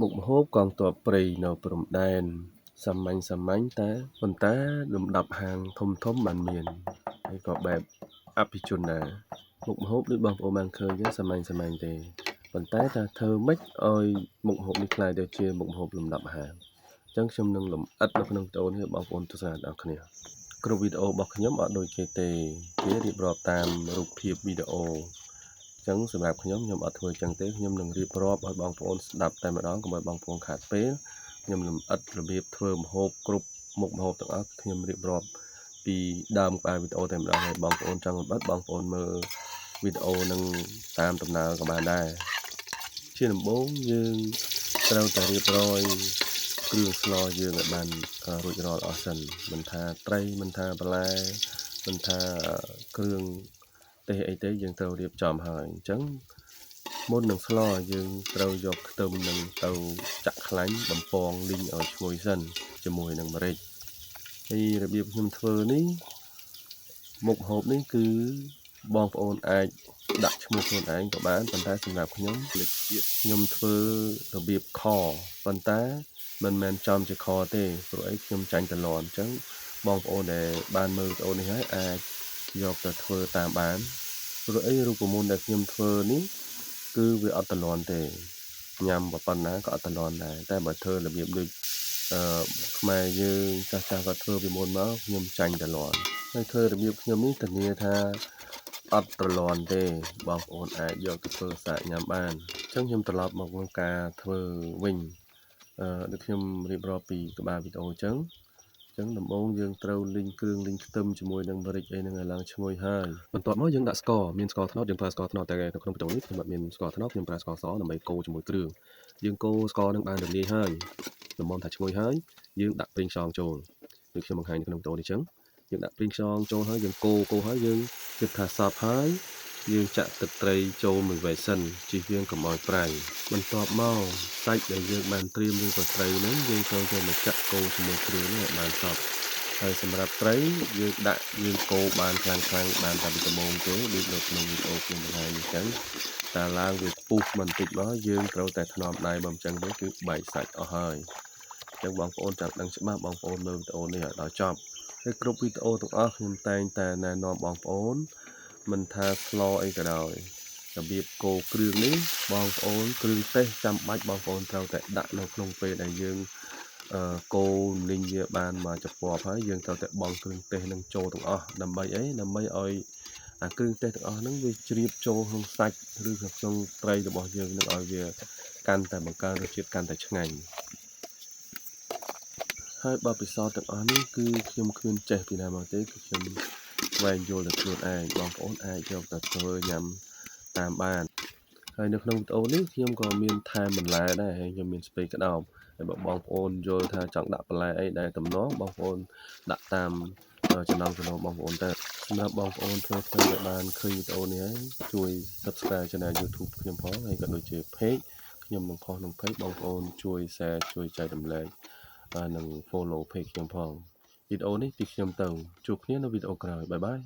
មុខម្ហូបកងទ័ពព្រៃនៅព្រំដែនសាមញ្ញតែប៉ុន្តែលំដាប់ហាងធំបានមានហើយក៏បែបអភិជនណាមុខម្ហូបដូចបងប្អូនបានឃើញចឹងសាមញ្ញទេប៉ុន្តែថាធ្វើម៉េចឲ្យមុខម្ហូបនេះក្លាយទៅជាមុខម្ហូបលំដាប់ហាងអញ្ចឹងខ្ញុំនឹងលម្អិតនៅក្នុងវីដេអូនេះបងប្អូនទស្សនាដល់គ្នាគ្រប់វីដេអូរបស់ខ្ញុំអត់ដូចគេទេគេរៀបរាប់តាមរូបភាពវីដេអូចឹងសម្រាប់ខ្ញុំអត់ធ្វើចឹងទេខ្ញុំនឹងរៀបរាប់ឲ្យបងប្អូនស្ដាប់តែម្ដងកុំឲ្យបងប្អូនខាតពេលខ្ញុំលម្អិតរបៀបធ្វើម្ហូបគ្រប់មុខម្ហូបទាំងអស់ខ្ញុំរៀបរាប់ពីដើមក្បាលវីដេអូតែម្ដងហើយបងប្អូនចង់លម្អិតបងប្អូនមើលវីដេអូនឹងតាមដំណើរក៏បានដែរជាដំបូងយើងត្រូវតែរៀបរយគ្រឿងស្លយើងឲ្យបានរួចរាល់អស់សិនមិនថាត្រីមិនថាបន្លែមិនថាគ្រឿងទេសអីទេយើងត្រូវរៀបចំហើយអញ្ចឹងមុននឹងស្លយើងត្រូវយកខ្ទឹមនឹងទៅចាក់ខ្លាញ់បំពងលីងឲ្យឈ្ងុយសិនជាមួយនឹងម្រេចហើយរបៀបខ្ញុំធ្វើនេះមុខម្ហូបនេះគឺបងប្អូនអាចដាក់ឈ្មោះខ្លួនឯងក៏បានប៉ុន្តែសម្រាប់ខ្ញុំខ្ញុំធ្វើរបៀបខប៉ុន្តែមិនមែនចំជាខទេព្រោះអីខ្ញុំចាញ់តលន់អញ្ចឹងបងប្អូនដែលបានមើលវីដេអូនេះហើយអាចយកទៅធ្វើតាមបានព្រោះអីរូបមន្តដែលខ្ញុំធ្វើនេះគឺវាអត់តលន់ទេញ៉ាំប៉ុណ្ណាក៏អត់តលន់ដែរតែបើធ្វើរបៀបដូចខ្មែរយើងចាស់គាត់ធ្វើពីមុនមកខ្ញុំចាញ់តលន់ហើយធ្វើរបៀបខ្ញុំនេះធានាថាអត់ត្រលន់ទេបងប្អូនអាចយកទៅធ្វើសាកញ៉ាំបានអញ្ចឹងខ្ញុំត្រឡប់មកក្នុងការធ្វើវិញដូចខ្ញុំរៀបរាប់ពីក្បាលវីដេអូអញ្ចឹងដំបូងយើងត្រូវលីងគ្រឿងលីងខ្ទឹមជាមួយនឹងម្រេចអីហ្នឹងឲ្យឡើងឈ្ងុយហើយបន្ទាប់មកយើងដាក់ស្ករមានស្ករត្នោតយើងប្រើស្ករត្នោតតែនៅក្នុងវីដេអូនេះខ្ញុំអត់មានស្ករត្នោតខ្ញុំប្រើស្ករសដើម្បីកូរជាមួយគ្រឿងយើងកូរស្ករនឹងបានរលាយហើយល្មមថាឈ្ងុយហើយយើងដាក់ប្រេងខ្យងចូលដូចខ្ញុំបង្ហាញនៅក្នុងវីដេអូនេះអញ្ចឹងយើងដាក់ប្រេងខ្យងចូលហើយយើងកូរហើយយើងគិតថាសព្វហើយយើងចាក់ទឹកត្រីចូលមួយវែកសិនជៀសវាងកុំឲ្យប្រៃបន្ទាប់មកសាច់ដែលយើងបានត្រៀមឬក៏ត្រីហ្នឹងយើងត្រូវយកមកចាក់កូរជាមួយគ្រឿងនេះឲ្យបានសព្វហើយសម្រាប់ត្រីយើងកូរបានខ្លាំងបានតែពីដំបូងទេដូចនៅក្នុងវីដេអូខ្ញុំបង្ហាញអញ្ចឹងតែឡើងវាពុះបន្តិចមកយើងត្រូវតែថ្នមដៃបើមិនអញ្ចឹងទេគឺបែកសាច់អស់ហើយអញ្ចឹងបងប្អូនចង់ដឹងច្បាស់បងប្អូនមើលវីដេអូនេះឲ្យដល់ចប់ហើយគ្រប់វីដេអូទាំងអស់ខ្ញុំតែងតែណែនាំបងប្អូនមិនថាស្លអីក៏ដោយរបៀបកូរគ្រឿងនេះបងប្អូនគ្រឿងទេសចាំបាច់បងប្អូនត្រូវតែដាក់នៅក្នុងពេលដែលយើងកូរលីងវាបានមកចពាប់ហើយយើងត្រូវតែបង់គ្រឿងទេសនឹងចូលទាំងអស់ដើម្បីអីដើម្បីឲ្យអាគ្រឿងទេសទាំងអស់ហ្នឹងវាជ្រាបចូលក្នុងសាច់ឬក្នុងត្រីរបស់យើងនឹងឲ្យវាកាន់តែបង្កើនរសជាតិកាន់តែឆ្ងាញ់ហើយបទពិសោធន៍ទាំងអស់នេះគឺខ្ញុំគ្មានចេះពីណាមកទេគឺខ្ញុំស្វែងយល់ទៅខ្លួនឯងបងប្អូនអាចយកទៅធ្វើញ៉ាំតាមបានហើយនៅក្នុងវីដេអូនេះខ្ញុំក៏មានថែមបន្លែដែរហើយខ្ញុំមានស្ពៃក្តោបហើយបើបងប្អូនយល់ថាចង់ដាក់បន្លែអីដែលតំណបងប្អូនដាក់តាមចំណង់ចំណូលបងប្អូនទៅសម្រាប់បងប្អូនធ្វើដែលបានឃើញវីដេអូនេះហើយជួយ Subscribe Channel YouTube ខ្ញុំផងហើយក៏ដូចជា Page ខ្ញុំនឹងផុសក្នុង Page បងប្អូនជួយ Share ជួយចែករំលែកនិង Follow Page ខ្ញុំផងវីដេអូនេះពីខ្ញុំទៅជួបគ្នានៅវីដេអូក្រោយបាយបាយ